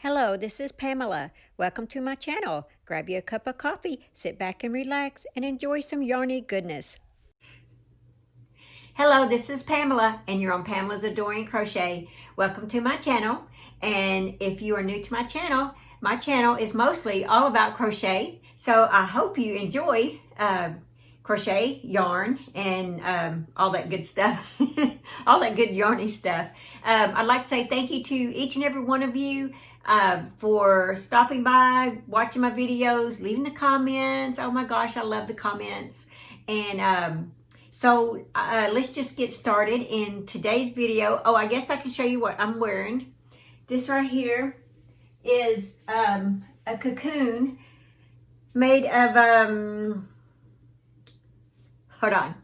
Hello, this is Pamela. Welcome to my channel. Grab you a cup of coffee, sit back and relax, and enjoy some yarny goodness. Hello, this is Pamela, and you're on Pamela's Adoring Crochet. Welcome to my channel, and if you are new to my channel is mostly all about crochet, so I hope you enjoy crochet, yarn, and all that good stuff, all that good yarny stuff. I'd like to say thank you to each and every one of you for stopping by, watching my videos, leaving the comments. Oh my gosh, I love the comments. And so let's just get started in today's video. Oh, I guess I can show you what I'm wearing. This right here is a cocoon made of, hold on.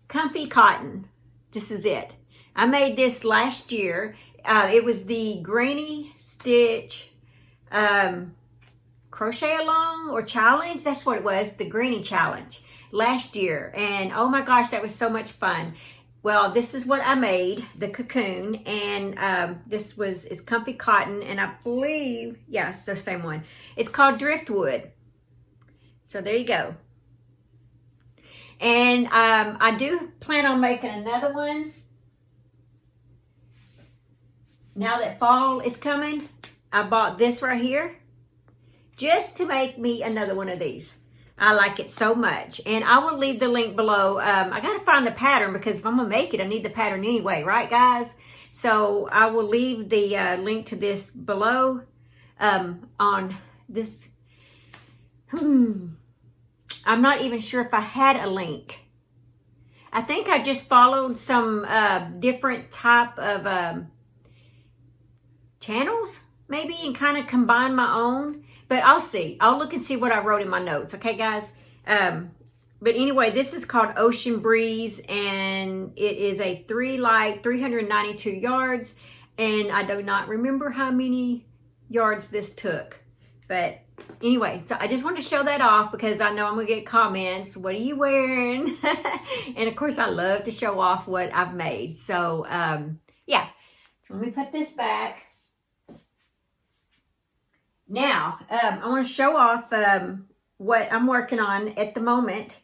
Comfy cotton. This is it. I made this last year. It was the Granny Stitch crochet along or challenge. That's what it was, the Granny challenge last year. And oh my gosh, that was so much fun. Well, this is what I made, the cocoon, and it's comfy cotton, and I believe, yeah, it's the same one. It's called driftwood. So there you go. And I do plan on making another one. Now that fall is coming, I bought this right here just to make me another one of these. I like it so much. And I will leave the link below. I got to find the pattern because if I'm going to make it, I need the pattern anyway. Right, guys? So I will leave the link to this below on this. I'm not even sure if I had a link. I think I just followed some different type of channels, maybe, and kind of combined my own. But I'll see. I'll look and see what I wrote in my notes. Okay, guys? But anyway, this is called Ocean Breeze, and it is a 392 yards. And I do not remember how many yards this took. But anyway, so I just want to show that off because I know I'm going to get comments. What are you wearing? And of course, I love to show off what I've made. So, yeah. So let me put this back. Now, I want to show off what I'm working on at the moment.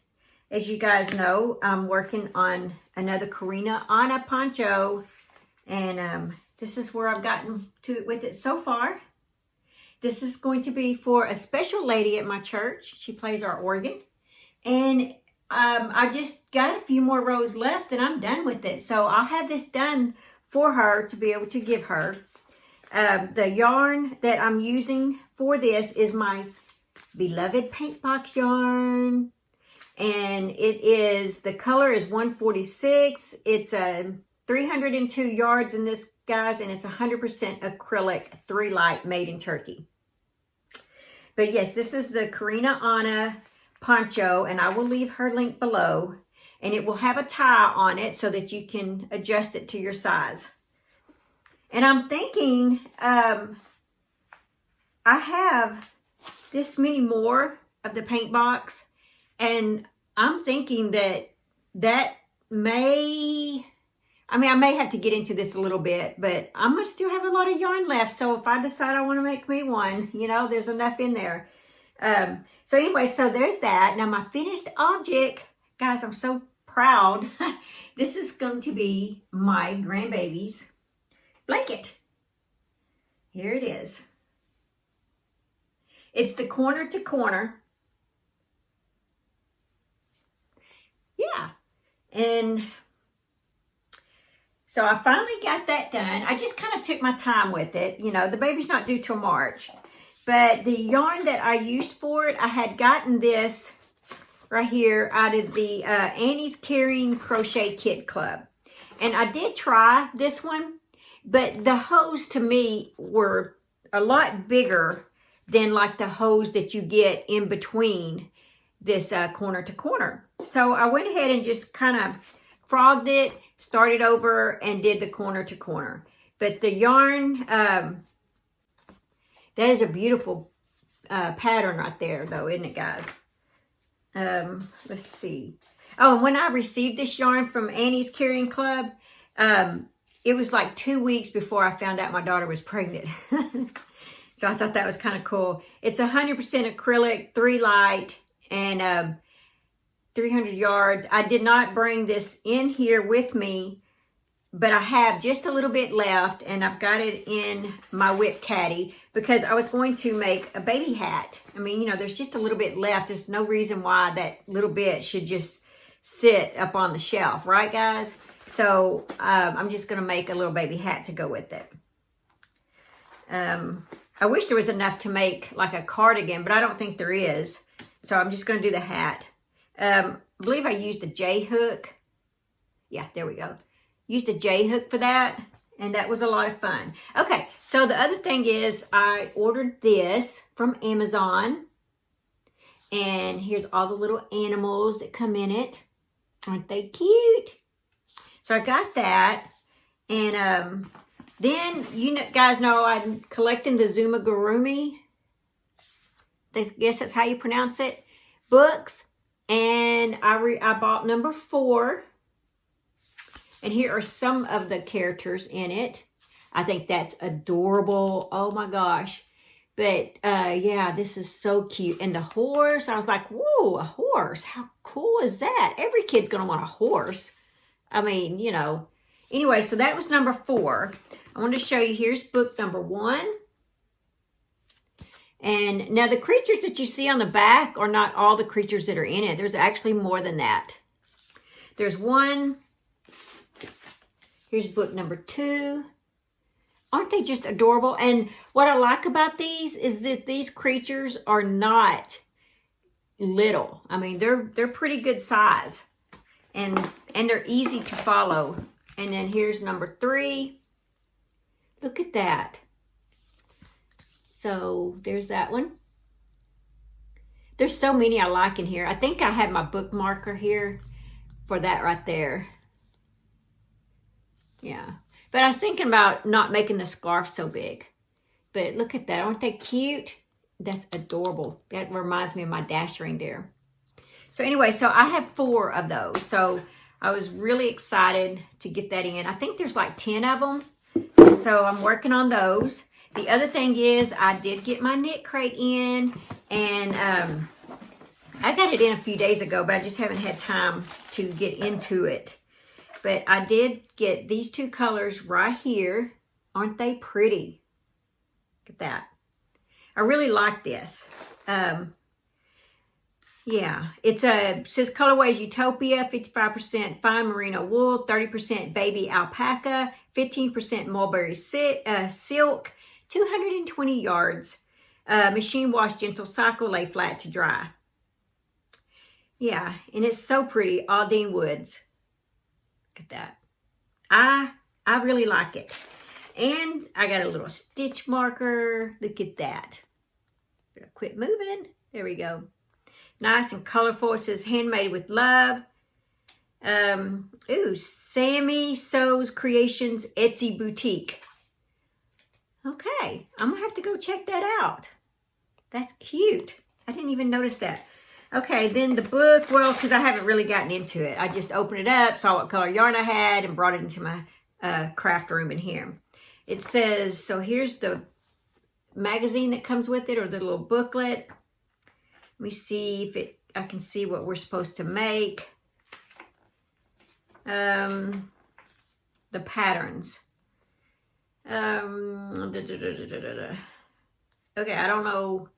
As you guys know, I'm working on another Karina Anna poncho. And this is where I've gotten to with it so far. This is going to be for a special lady at my church. She plays our organ. And I just got a few more rows left and I'm done with it. So I'll have this done for her to be able to give her. The yarn that I'm using for this is my beloved paint box yarn. And the color is 146. It's 302 yards in this, guys, and it's 100% acrylic 3-light made in Turkey. But yes, this is the Karina Anna poncho, and I will leave her link below. And it will have a tie on it so that you can adjust it to your size. And I'm thinking, I have this many more of the paint box, and I'm thinking that may, I may have to get into this a little bit, but I'm going to still have a lot of yarn left. So if I decide I want to make me one, you know, there's enough in there. So anyway, so there's that. Now my finished object, guys, I'm so proud. This is going to be my grandbaby's blanket. Here it is. It's the corner to corner. Yeah. And so I finally got that done. I just kind of took my time with it. You know, the baby's not due till March. But the yarn that I used for it, I had gotten this right here out of the Annie's Caring Crochet Kit Club. And I did try this one. But the hose to me were a lot bigger than like the hose that you get in between this corner to corner. So I went ahead and just kind of frogged it, started over, and did the corner to corner. But the yarn, that is a beautiful pattern right there though, isn't it, guys? Let's see. Oh, and when I received this yarn from Annie's Caring Club, it was like 2 weeks before I found out my daughter was pregnant. So I thought that was kind of cool. It's 100% acrylic, 3 light, and 300 yards. I did not bring this in here with me, but I have just a little bit left, and I've got it in my whip caddy because I was going to make a baby hat. I mean, you know, there's just a little bit left. There's no reason why that little bit should just sit up on the shelf, right, guys? So I'm just going to make a little baby hat to go with it. I wish there was enough to make like a cardigan, but I don't think there is. So I'm just going to do the hat. I believe I used a J-hook. Yeah, there we go. Used a J-hook for that, and that was a lot of fun. Okay, so the other thing is I ordered this from Amazon, and here's all the little animals that come in it. Aren't they cute? So I got that, and then you guys know I'm collecting the Zumagurumi. I guess that's how you pronounce it. Books, and I bought number 4. And here are some of the characters in it. I think that's adorable. Oh my gosh. But yeah, this is so cute. And the horse, I was like, whoa, a horse. How cool is that? Every kid's going to want a horse. I mean, you know. Anyway, so that was number 4. I want to show you, here's book number 1. And now the creatures that you see on the back are not all the creatures that are in it. There's actually more than that. There's one. Here's book number 2. Aren't they just adorable? And what I like about these is that these creatures are not little. I mean, they're pretty good size. And they're easy to follow. And then here's number 3. Look at that. So there's that one. There's so many I like in here. I think I have my bookmarker here for that right there. Yeah. But I was thinking about not making the scarf so big. But look at that. Aren't they cute? That's adorable. That reminds me of my Dash reindeer. So anyway, so I have 4 of those. So I was really excited to get that in. I think there's like 10 of them. And so I'm working on those. The other thing is I did get my knit crate in. And I got it in a few days ago, but I just haven't had time to get into it. But I did get these 2 colors right here. Aren't they pretty? Look at that. I really like this. Yeah, it says colorways Utopia, 55% fine merino wool, 30% baby alpaca, 15% mulberry silk, 220 yards, machine wash, gentle cycle, lay flat to dry. Yeah, and it's so pretty, Aldine Woods. Look at that. I really like it. And I got a little stitch marker. Look at that. Quit moving. There we go. Nice and colorful. It says handmade with love. Ooh, Sammy Sews Creations Etsy Boutique. Okay, I'm gonna have to go check that out. That's cute. I didn't even notice that. Okay, then the book, well, because I haven't really gotten into it. I just opened it up, saw what color yarn I had, and brought it into my craft room in here. It says, so here's the magazine that comes with it, or the little booklet. Let me see if I can see what we're supposed to make. The patterns. Okay, I don't know.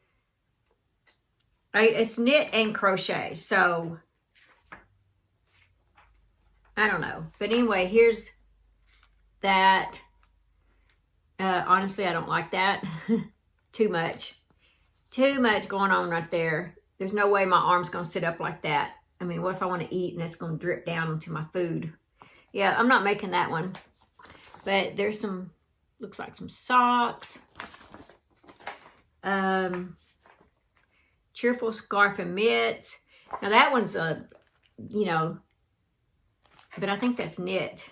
It's knit and crochet, so I don't know. But anyway, here's that. Honestly, I don't like that. Too much. Too much going on right there. There's no way my arm's going to sit up like that. I mean, what if I want to eat and that's going to drip down onto my food? Yeah, I'm not making that one. But there's some, looks like some socks. Cheerful scarf and mitts. Now that one's you know, but I think that's knit.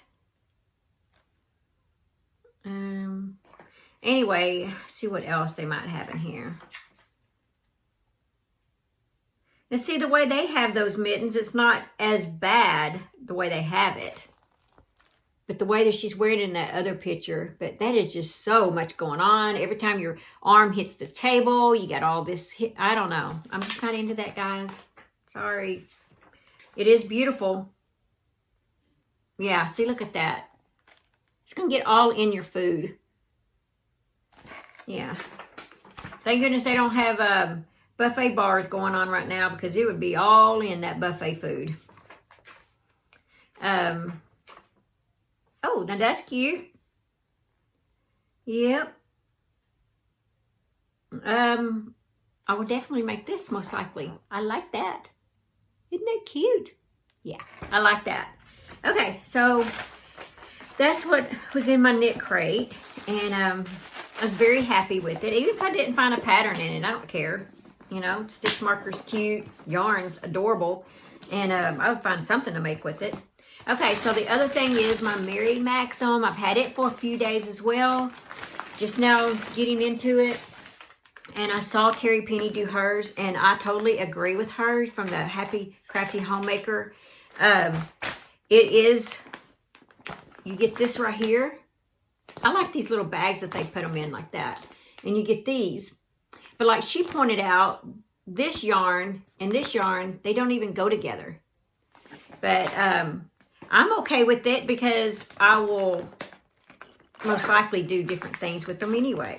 Anyway, see what else they might have in here. And see, the way they have those mittens, it's not as bad the way they have it. but the way that she's wearing it in that other picture, but that is just so much going on. Every time your arm hits the table, you got all this hit. I don't know. I'm just not into that, guys. Sorry. It is beautiful. Yeah, see, look at that. It's going to get all in your food. Yeah. Thank goodness they don't have buffet bars going on right now, because it would be all in that buffet food. Oh, now that's cute. Yep. I would definitely make this most likely. I like that. Isn't that cute? Yeah, I like that. Okay, so that's what was in my knit crate, and I was very happy with it. Even if I didn't find a pattern in it, I don't care. You know, stitch marker's cute, yarn's adorable, and I would find something to make with it. Okay, so the other thing is my Mary Maxim. I've had it for a few days as well. Just now getting into it. And I saw Carrie Penny do hers, and I totally agree with her from the Happy Crafty Homemaker. It is, you get this right here. I like these little bags that they put them in like that. And you get these. But like she pointed out, this yarn and this yarn, they don't even go together. But I'm okay with it because I will most likely do different things with them anyway.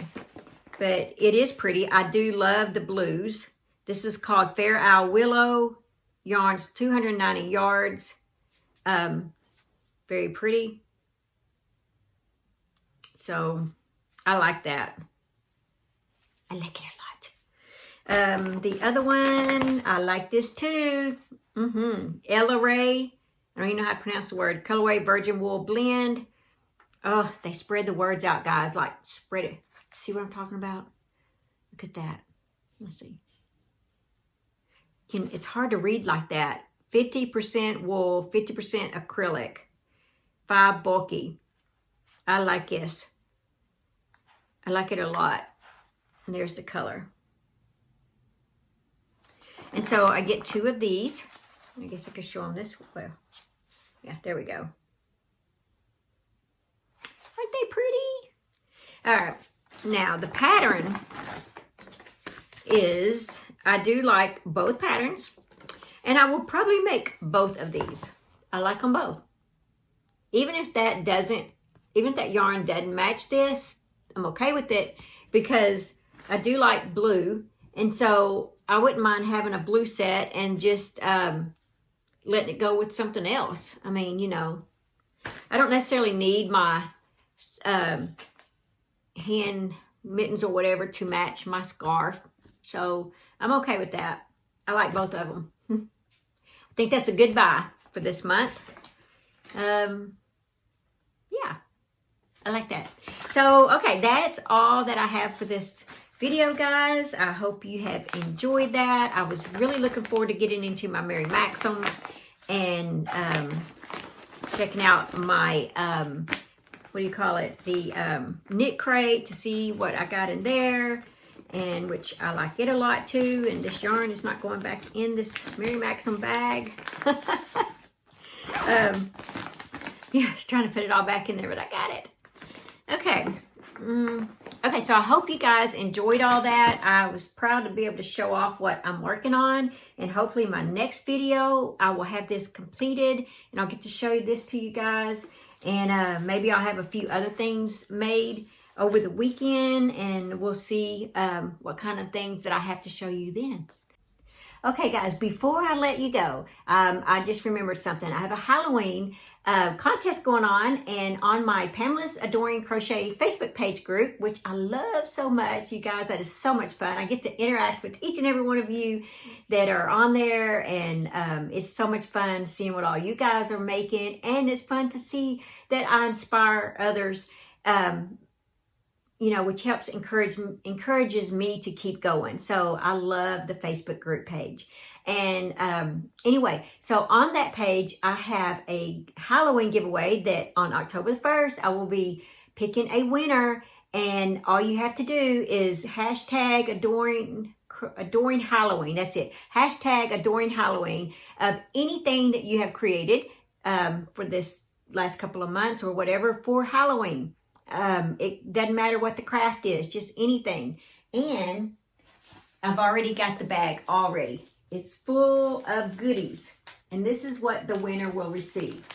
But it is pretty. I do love the blues. This is called Fair Isle Willow. Yarns 290 yards. Very pretty. So I like that. I like it a lot. The other one, I like this too. Ella Ray. I don't even know how to pronounce the word. Colorway Virgin Wool Blend. Oh, they spread the words out, guys. Like, spread it. See what I'm talking about? Look at that. Let's see. It's hard to read like that. 50% wool, 50% acrylic. 5 bulky. I like this. I like it a lot. And there's the color. And so I get 2 of these. I guess I could show them this well. Yeah, there we go. Aren't they pretty? All right. Now, the pattern is, I do like both patterns. And I will probably make both of these. I like them both. Even if that yarn doesn't match this, I'm okay with it. Because I do like blue. And so I wouldn't mind having a blue set and just letting it go with something else. I mean, you know, I don't necessarily need my hand mittens or whatever to match my scarf. So I'm okay with that. I like both of them. I think that's a good buy for this month. Yeah, I like that. So, okay, that's all that I have for this video, guys. I hope you have enjoyed that. I was really looking forward to getting into my Mary Maxim and checking out my what do you call it, the knit crate to see what I got in there, and which I like it a lot too. And this yarn is not going back in this Mary Maxim bag. Yeah, I was trying to put it all back in there, but I got it. Okay. Okay, so I hope you guys enjoyed all that. I was proud to be able to show off what I'm working on, and hopefully my next video I will have this completed and I'll get to show this to you guys. And maybe I'll have a few other things made over the weekend, and we'll see what kind of things that I have to show you then. Okay, guys, before I let you go, I just remembered something. I have a Halloween contest going on, and on my Pamela's Adoring Crochet Facebook page group, which I love so much, you guys, that is so much fun. I get to interact with each and every one of you that are on there, and it's so much fun seeing what all you guys are making, and it's fun to see that I inspire others, you know, which helps encourages me to keep going. So I love the Facebook group page. And anyway, so on that page, I have a Halloween giveaway that on October 1st, I will be picking a winner. And all you have to do is hashtag adoring Halloween. That's it. Hashtag adoring Halloween of anything that you have created for this last couple of months or whatever for Halloween. It doesn't matter what the craft is, just anything. And I've already got the bag already. It's full of goodies. And this is what the winner will receive.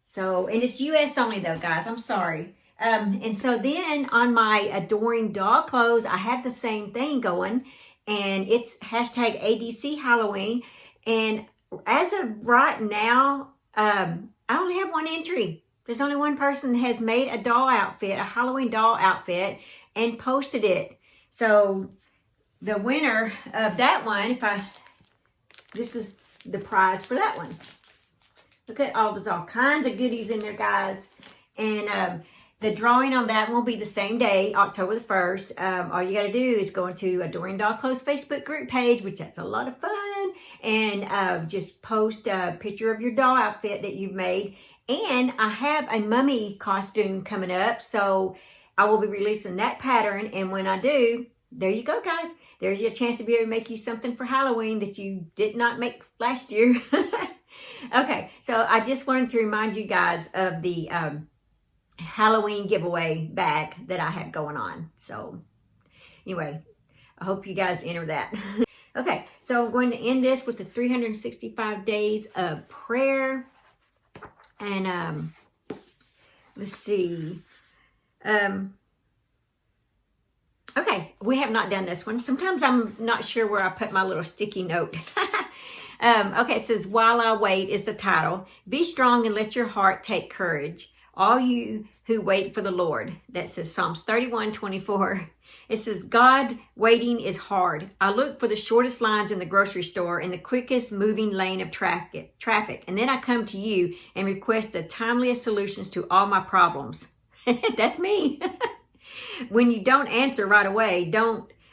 So, and it's US only though, guys. I'm sorry. And so then on my Adoring Doll clothes, I had the same thing going. And it's hashtag ADC Halloween. And as of right now, I only have one entry. There's only one person that has made a doll outfit, a Halloween doll outfit, and posted it. So the winner of that one, this is the prize for that one. Look at there's all kinds of goodies in there, guys. And the drawing on that will be the same day, October the 1st. All you got to do is go into Adoring Doll Clothes Facebook group page, which that's a lot of fun. And just post a picture of your doll outfit that you've made. And I have a mummy costume coming up. So I will be releasing that pattern. And when I do, there you go, guys. There's your chance to be able to make you something for Halloween that you did not make last year. Okay, so I just wanted to remind you guys of the Halloween giveaway bag that I have going on. So anyway, I hope you guys enter that. Okay, so I'm going to end this with the 365 days of prayer. And let's see. Okay, we have not done this one. Sometimes I'm not sure where I put my little sticky note. Okay, it says, While I Wait is the title. Be strong and let your heart take courage, all you who wait for the Lord. That says Psalms 31:24. It says, God, waiting is hard. I look for the shortest lines in the grocery store and the quickest moving lane of traffic. And then I come to you and request the timeliest solutions to all my problems. That's me. When you don't answer right away,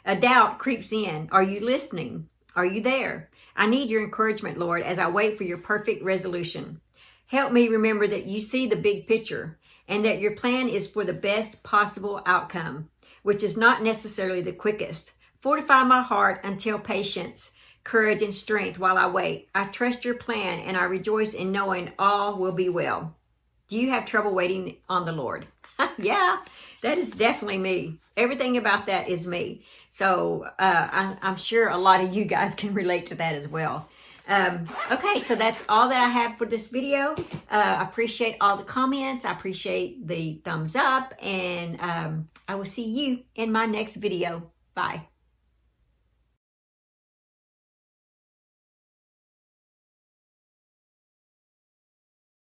a doubt creeps in. Are you listening? Are you there? I need your encouragement, Lord, as I wait for your perfect resolution. Help me remember that you see the big picture and that your plan is for the best possible outcome, which is not necessarily the quickest. Fortify my heart until patience, courage, and strength while I wait. I trust your plan and I rejoice in knowing all will be well. Do you have trouble waiting on the Lord? Yeah, that is definitely me. Everything about that is me. So I'm sure a lot of you guys can relate to that as well. Okay, so that's all that I have for this video. I appreciate all the comments. I appreciate the thumbs up. And I will see you in my next video. Bye.